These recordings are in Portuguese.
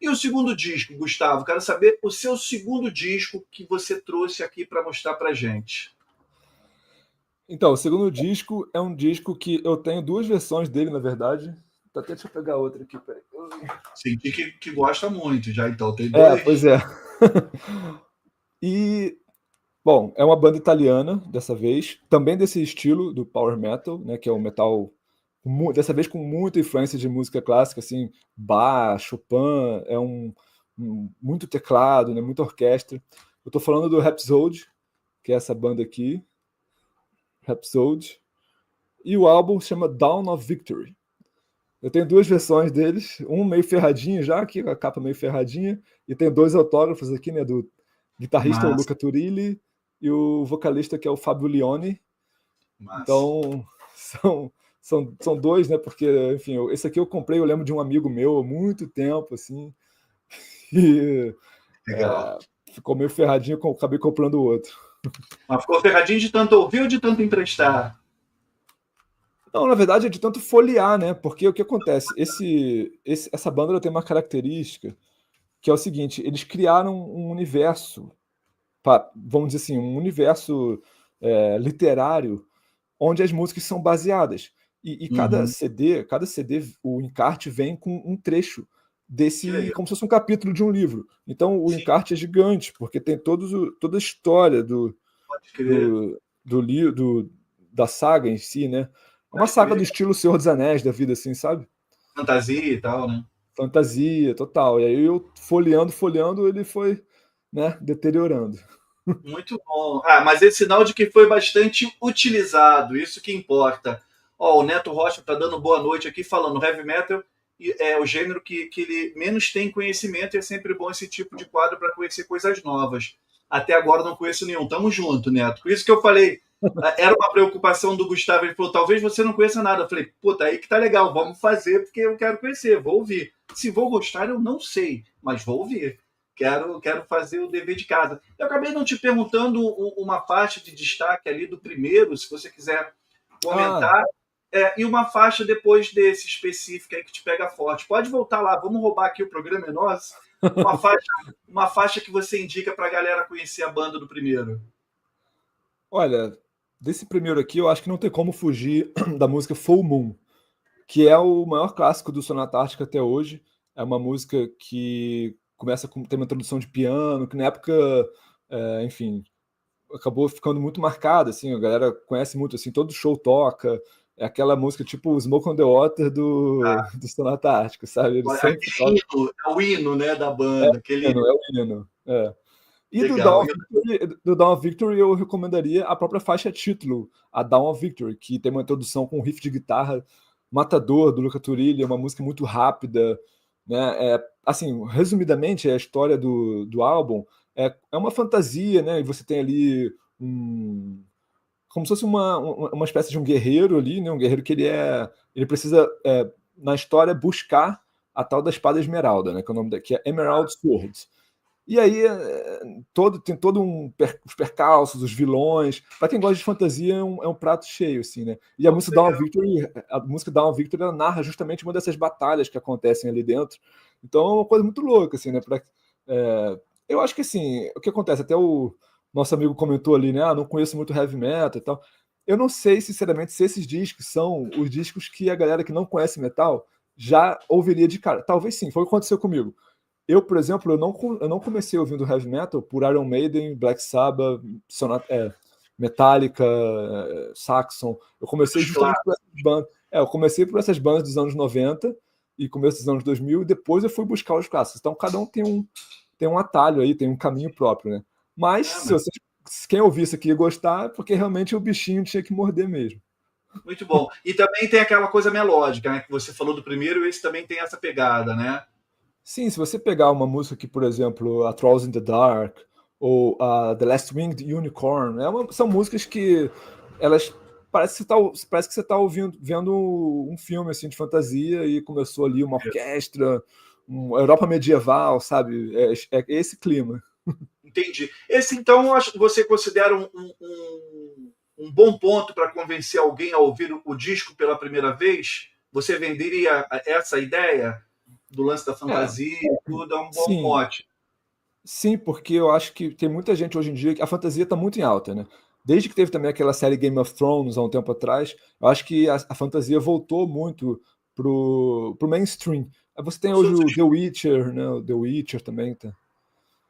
E o segundo disco, Gustavo? Quero saber o seu segundo disco que você trouxe aqui para mostrar para gente. Então, o segundo disco é um disco que eu tenho duas versões dele, na verdade. Até deixa eu pegar outra aqui, peraí. Senti que gosta muito já, então tem dois. Pois é. E, bom, é uma banda italiana, dessa vez, também desse estilo do power metal, né, que é um metal, dessa vez com muita influência de música clássica, assim, Bach, Chopin, muito teclado, né, muita orquestra. Eu tô falando do Rhapsody, que é essa banda aqui, Rhapsody, e o álbum se chama Dawn of Victory. Eu tenho duas versões deles, um meio ferradinho já, aqui, com a capa meio ferradinha, e tem dois autógrafos aqui, né, do guitarrista, o Massa, Luca Turilli, e o vocalista, que é o Fabio Lione. massa. Então, são dois, né, porque, enfim, esse aqui eu comprei, eu lembro de um amigo meu há muito tempo, assim, e Legal. ficou meio ferradinho, acabei comprando o outro. Mas ficou ferradinho de tanto ouvir ou de tanto emprestar? Não, na verdade é de tanto folhear, né, porque o que acontece, essa banda ela tem uma característica, que é o seguinte, eles criaram um universo, vamos dizer assim, um universo literário onde as músicas são baseadas. E Uhum. cada CD, o encarte vem com um trecho Que desse, legal. como se fosse um capítulo de um livro. Então o Sim, encarte é gigante, porque tem toda a história pode crer. do, da saga em si, né? É uma Pode saga do crer. estilo Senhor dos Anéis da vida, assim, sabe? Fantasia e tal, né? Fantasia, total. E aí eu folheando, ele foi, né, deteriorando. Muito bom. Ah, mas é sinal de que foi bastante utilizado, isso que importa. Ó, o Neto Rocha está dando boa noite aqui, falando heavy metal é o gênero que ele menos tem conhecimento e é sempre bom esse tipo de quadro para conhecer coisas novas. Até agora não conheço nenhum. Tamo junto, Neto. Por isso que eu falei, era uma preocupação do Gustavo. Ele falou, talvez você não conheça nada. Eu falei, puta, aí que tá legal, vamos fazer porque eu quero conhecer, vou ouvir. Se vou gostar, eu não sei, mas vou ouvir. Quero fazer o dever de casa. Eu acabei não te perguntando uma faixa de destaque ali do primeiro, se você quiser Ah, comentar, e uma faixa depois desse específico aí que te pega forte. Pode voltar lá, vamos roubar aqui o programa é nosso. Uma faixa, uma faixa que você indica para a galera conhecer a banda do primeiro. olha, desse primeiro aqui eu acho que não tem como fugir da música Full Moon, que é o maior clássico do Sonata Ártica até hoje. É uma música que começa com tem uma introdução de piano, que na época, enfim, acabou ficando muito marcada, assim, a galera conhece muito, assim, todo show toca. É aquela música tipo Smoke on the Water do Sonata Ártica, sabe? Ele sempre toca. É o hino, né, da banda. Aquele... É o hino. É. E Legal. Do Dawn of Victory eu recomendaria a própria faixa título, a Dawn of Victory, que tem uma introdução com um riff de guitarra matador do Luca Turilli, é uma música muito rápida, né? Assim, resumidamente, a história do álbum é uma fantasia, né? E você tem ali como se fosse uma espécie de um guerreiro ali, né? Um guerreiro que ele precisa, na história, buscar a tal da espada esmeralda, né? Que é o nome que é Emerald Sword. E aí tem todo os percalços, os vilões. Para quem gosta de fantasia, é um prato cheio, assim, né? E Legal. A música Dawn Victory ela narra justamente uma dessas batalhas que acontecem ali dentro. Então é uma coisa muito louca, assim, né? Eu acho que assim, o que acontece, até o nosso amigo comentou ali, né? Ah, não conheço muito heavy metal e tal. Eu não sei, sinceramente, se esses discos são os discos que a galera que não conhece metal já ouviria de cara. Talvez sim, foi o que aconteceu comigo. Eu, por exemplo, eu não comecei ouvindo heavy metal por Iron Maiden, Black Sabbath, Metallica, Saxon. Eu comecei Os justamente por clássicos. essas bandas. Eu comecei por essas bandas dos anos 90 e começo dos anos 2000 e depois eu fui buscar os clássicos. Então cada um tem um atalho aí, tem um caminho próprio, né? Mas Mas se quem ouvir isso aqui e gostar, é porque realmente o bichinho tinha que morder mesmo. muito bom. E também tem aquela coisa melódica, né? Que você falou do primeiro, e esse também tem essa pegada, né? Sim, se você pegar uma música que, por exemplo, a Trolls in the Dark ou a The Last Winged Unicorn, são músicas que elas parece que você está ouvindo, vendo um filme assim de fantasia e começou ali uma orquestra, uma Europa medieval, sabe? É esse clima. Entendi. Esse, então, você considera um bom ponto para convencer alguém a ouvir o disco pela primeira vez? Você venderia essa ideia? do lance da É, fantasia e tudo, é um bom sim, mote. sim, porque eu acho que tem muita gente hoje em dia que a fantasia está muito em alta, né? Desde que teve também aquela série Game of Thrones há um tempo atrás, eu acho que a fantasia voltou muito pro mainstream. Aí você tem hoje o The Witcher, né? O The Witcher também tá.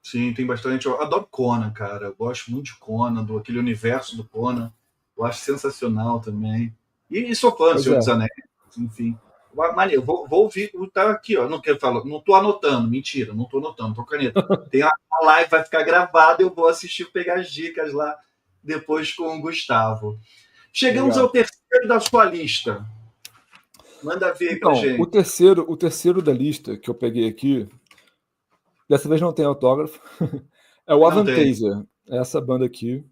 Sim, tem bastante. Eu adoro Conan, cara. Eu gosto muito de Conan, do aquele universo do Conan. Eu acho sensacional também. E sou fã do Pois Senhor é. dos Anéis, enfim. Maneiro, vou ouvir. Tá aqui, ó. Não quero falar, não tô anotando, mentira, não tô anotando, tô com caneta. Tem a live, vai ficar gravada, eu vou assistir, pegar as dicas lá depois com o Gustavo. Chegamos ao Legal. terceiro da sua lista. Manda ver aí pra Então, gente. o terceiro da lista que eu peguei aqui, dessa vez não tem autógrafo, é o Não tem. Avantasia. É essa banda aqui.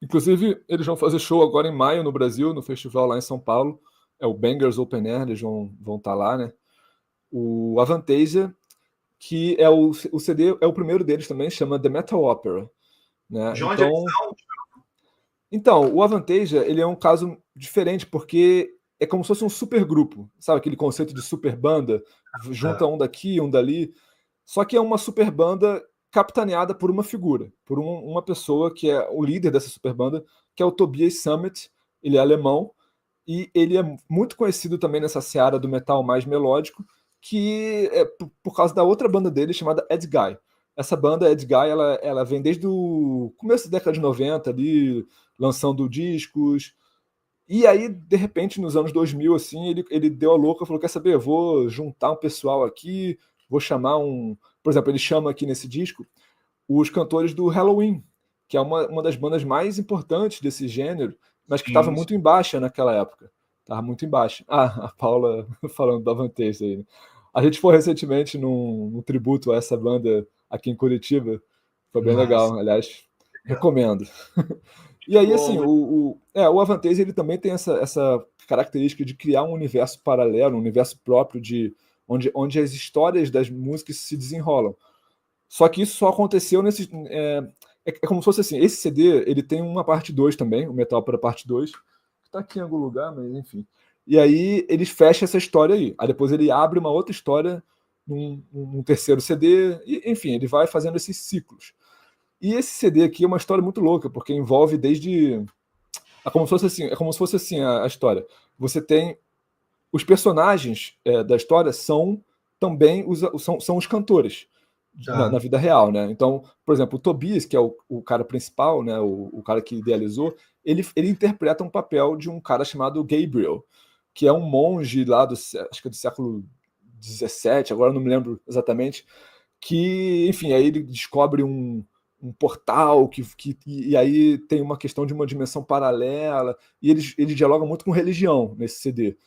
Inclusive, eles vão fazer show agora em maio no Brasil, no festival lá em São Paulo. É o Bangers Open Air, eles vão estar lá, né? O Avantasia, que é o CD, é o primeiro deles também, chama The Metal Opera, né? De onde eles são? Então, o Avantasia, ele é um caso diferente, porque é como se fosse um supergrupo, sabe? Aquele conceito de super banda, junta Ah, um daqui, um dali. Só que é uma super banda capitaneada por uma figura, por uma pessoa que é o líder dessa super banda, que é o Tobias Sammet. Ele é alemão e ele é muito conhecido também nessa seara do metal mais melódico, que é por causa da outra banda dele chamada Ed Guy. Essa banda Ed Guy, ela vem desde o começo da década de 90 ali, lançando discos. E aí, de repente, nos anos 2000, assim, ele deu a louca, falou, quer saber, eu vou juntar um pessoal aqui, vou chamar um... Por exemplo, ele chama aqui nesse disco os cantores do Halloween, que é uma das bandas mais importantes desse gênero, mas que estava sim, muito sim. em baixa naquela época. Estava muito em baixa. Ah, a Paula falando da Vantage aí, né? A gente foi recentemente num tributo a essa banda aqui em Curitiba. Foi bem Massa. legal, aliás, Legal. recomendo. E aí, Bom, assim, o Avantasia, ele também tem essa característica de criar um universo paralelo, um universo próprio de onde as histórias das músicas se desenrolam. Só que isso só aconteceu nesse. É como se fosse assim: esse CD ele tem uma parte 2 também, o Metal para parte 2, que tá aqui em algum lugar, mas enfim. E aí eles fecham essa história aí. Aí depois ele abre uma outra história num terceiro CD, e enfim, ele vai fazendo esses ciclos. E esse CD aqui é uma história muito louca, porque envolve desde. É como se fosse assim a história. Você tem os personagens da história são também são os cantores na tá. vida real, né? Então, por exemplo, o Tobias, que é o cara principal, né? O cara que idealizou, ele interpreta um papel de um cara chamado Gabriel, que é um monge lá acho que é do século XVII, agora eu não me lembro exatamente, que, enfim, aí ele descobre um portal e aí tem uma questão de uma dimensão paralela, e ele dialoga muito com religião nesse CD,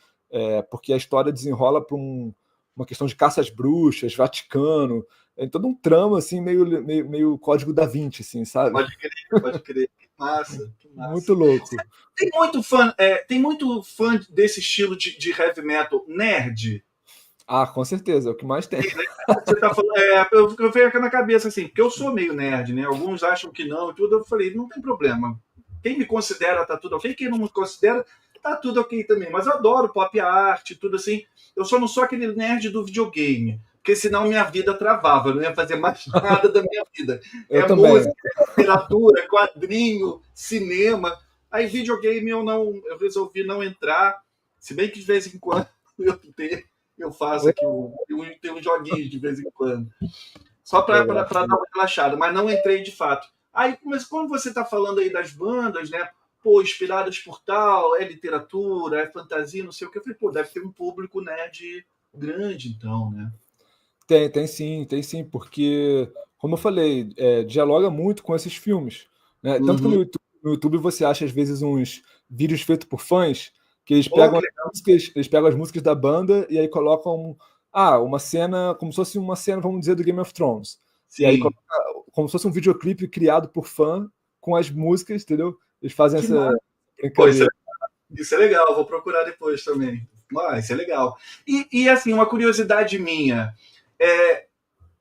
porque a história desenrola para uma questão de caça às bruxas, Vaticano, é todo um trama assim, meio Código da Vinci, assim, sabe? Pode crer, pode crer. Que massa, que Muito massa. louco. Tem muito fã desse estilo de heavy metal nerd. Ah, com certeza, é o que mais tem. Você tá falando, eu venho aqui na cabeça assim, porque eu sou meio nerd, né? Alguns acham que não e tudo. Eu falei, não tem problema. Quem me considera tá tudo ok, quem não me considera tá tudo ok também. Mas eu adoro pop art, tudo assim. Eu só não sou aquele nerd do videogame, porque senão minha vida travava, eu não ia fazer mais nada da minha vida. Eu É também. música, é literatura, quadrinho, cinema. Aí videogame eu resolvi não entrar, se bem que de vez em quando eu tenho eu faço aqui, tem uns joguinhos de vez em quando. Só para Legal. dar uma relaxada, mas não entrei de fato. Aí, mas como você está falando aí das bandas, né? Pô, inspiradas por tal, é literatura, é fantasia, não sei o que. Eu falei, pô, deve ter um público nerd grande, então, né? Tem sim, porque, como eu falei, dialoga muito com esses filmes, né? Tanto que Uhum. No YouTube você acha, às vezes, uns vídeos feitos por fãs, que Pô, que legal. eles pegam as músicas da banda e aí colocam, uma cena, como se fosse uma cena, vamos dizer, do Game of Thrones. E aí Sim. como se fosse um videoclipe criado por fã com as músicas, entendeu? Eles fazem Que essa massa. Pô, brincadeira. isso é legal, vou procurar depois também. Ah, isso é legal. E assim, uma curiosidade minha. É,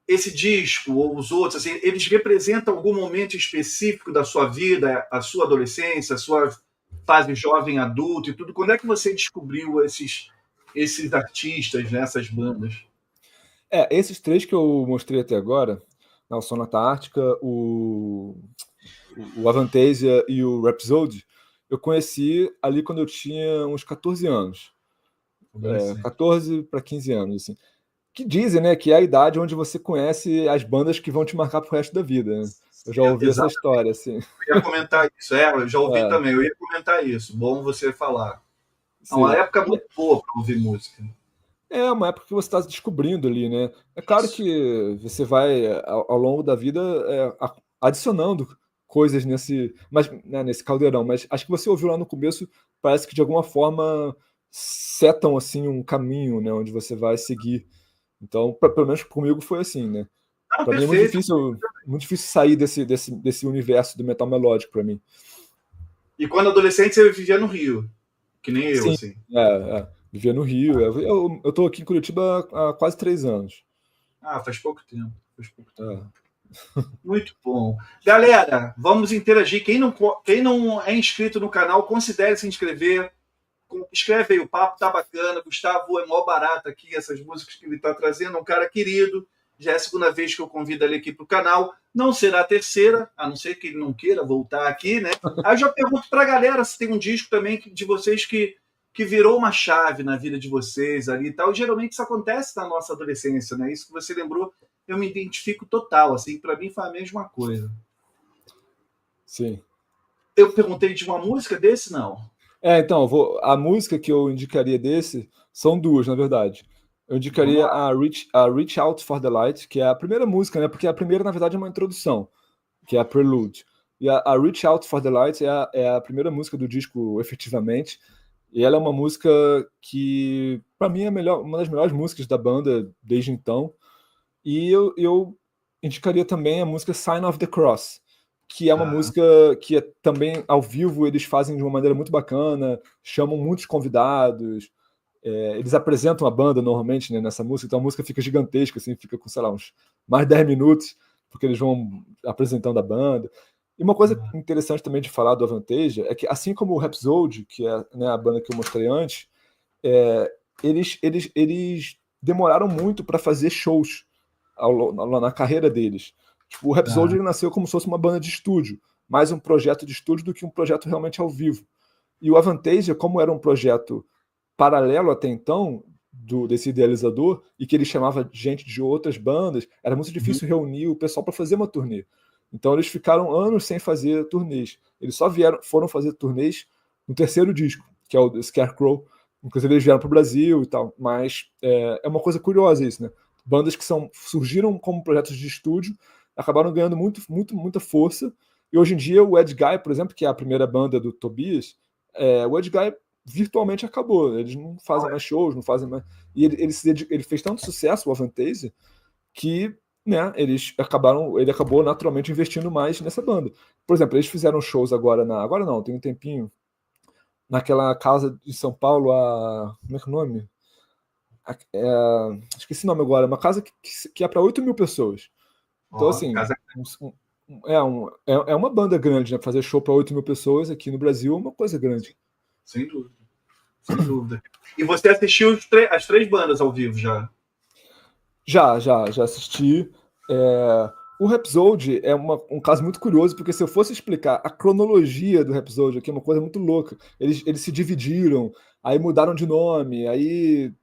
esse disco ou os outros, assim, eles representam algum momento específico da sua vida, a sua adolescência, a sua fase jovem adulto e tudo? Quando é que você descobriu esses artistas, né, essas bandas? Esses três que eu mostrei até agora, né, o Sonata Ártica, o Avantasia e o Rhapsody, eu conheci ali quando eu tinha uns 14 anos. 14 para 15 anos, assim. Que dizem, né, que é a idade onde você conhece as bandas que vão te marcar pro resto da vida, né? Eu já ouvi essa Exatamente, história, assim. eu ia comentar isso. Eu já ouvi É, também, eu ia comentar isso. Bom você falar. É uma sim. época muito boa para ouvir música. É uma época que você está descobrindo ali, né? É claro Isso. que você vai, ao longo da vida, adicionando coisas mas, né, nesse caldeirão, mas acho que você ouviu lá no começo, parece que de alguma forma setam assim um caminho, né, onde você vai seguir. Então, pelo menos comigo foi assim, né? Ah, Para mim é perfeito. muito difícil sair desse universo do metal melódico para mim. E quando adolescente você vivia no Rio, que nem eu, Sim, assim. vivia no Rio. Eu tô aqui em Curitiba há quase 3 anos. Ah, faz pouco tempo. Faz pouco tempo. É. Muito bom. Galera, vamos interagir. Quem não é inscrito no canal, considere se inscrever. Escreve aí, o papo tá bacana. Gustavo é mó barato aqui, essas músicas que ele tá trazendo. É um cara querido. Já é a segunda vez que eu convido ele aqui pro canal. Não será a terceira, a não ser que ele não queira voltar aqui, né? Aí eu já pergunto pra galera se tem um disco também de vocês que virou uma chave na vida de vocês ali e tal. E geralmente isso acontece na nossa adolescência, né? Isso que você lembrou, eu me identifico total. Assim, para mim foi a mesma coisa. Sim. Eu perguntei de uma música desse, não. Então, a música que eu indicaria desse são duas, na verdade. Eu Vamos indicaria lá. a Reach Out for the Light, que é a primeira música, né? Porque a primeira, na verdade, é uma introdução, que é a Prelude. E a Reach Out for the Light é a primeira música do disco, efetivamente. E ela é uma música que, para mim, é uma das melhores músicas da banda desde então. E eu indicaria também a música Sign of the Cross, que é uma Tá. música que também ao vivo eles fazem de uma maneira muito bacana, chamam muitos convidados, eles apresentam a banda normalmente, né, nessa música, então a música fica gigantesca, assim, fica com, sei lá, uns mais 10 minutos, porque eles vão apresentando a banda. E uma coisa interessante também de falar do Avantasia é que, assim como o Rhapsody, que é, né, a banda que eu mostrei antes, eles demoraram muito para fazer shows na carreira deles. Tipo, o Rhapsody Tá. ele nasceu como se fosse uma banda de estúdio, mais um projeto de estúdio do que um projeto realmente ao vivo. E o Avantasia, como era um projeto paralelo até então, desse idealizador, e que ele chamava gente de outras bandas, era muito Uhum. difícil reunir o pessoal para fazer uma turnê. Então eles ficaram anos sem fazer turnês. Eles só foram fazer turnês no terceiro disco, que é o The Scarecrow. Inclusive eles vieram para o Brasil e tal. Mas é uma coisa curiosa isso, né? Bandas que surgiram como projetos de estúdio acabaram ganhando muita força. E hoje em dia o Ed Guy, por exemplo, que é a primeira banda do Tobias, o Ed Guy virtualmente acabou. Eles não fazem mais shows, não fazem mais. E ele fez tanto sucesso, o Avantasia, que, né, ele acabou naturalmente investindo mais nessa banda. Por exemplo, eles fizeram shows agora não, tem um tempinho, naquela casa de São Paulo, como é que é o nome? Esqueci o nome agora, uma casa que é para 8 mil pessoas. Então, Ó, assim, casa é uma banda grande, né? Fazer show para 8 mil pessoas aqui no Brasil é uma coisa grande. sem dúvida. Sem dúvida. E você assistiu as três bandas ao vivo já? Já assisti. O Rhapsody é um caso muito curioso, porque se eu fosse explicar a cronologia do Rhapsody aqui, é uma coisa muito louca. Eles se dividiram, aí mudaram de nome, aí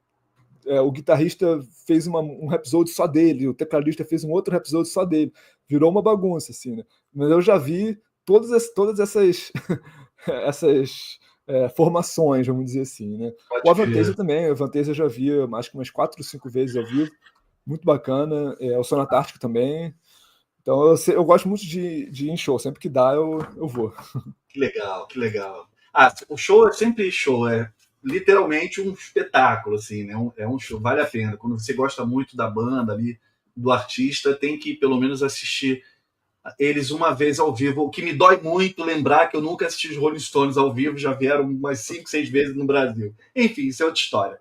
o guitarrista fez um Rhapsody só dele, o tecladista fez um outro Rhapsody só dele. Virou uma bagunça, assim, né? Mas eu já vi todas essas, essas formações, vamos dizer assim, né? O Pode Avantasia crer. também, o Avantasia eu já vi acho que umas 4 ou 5 vezes ao vivo. Muito bacana. O Sonata Ártica também. Então eu gosto muito de ir em show. Sempre que dá, eu vou. Que legal, que legal. Ah, o show é sempre show, é literalmente um espetáculo, assim, né? É um show, vale a pena. Quando você gosta muito da banda ali, do artista, tem que pelo menos assistir eles uma vez ao vivo. O que me dói muito lembrar que eu nunca assisti os Rolling Stones ao vivo, já vieram umas 5, 6 vezes no Brasil. Enfim, isso é outra história.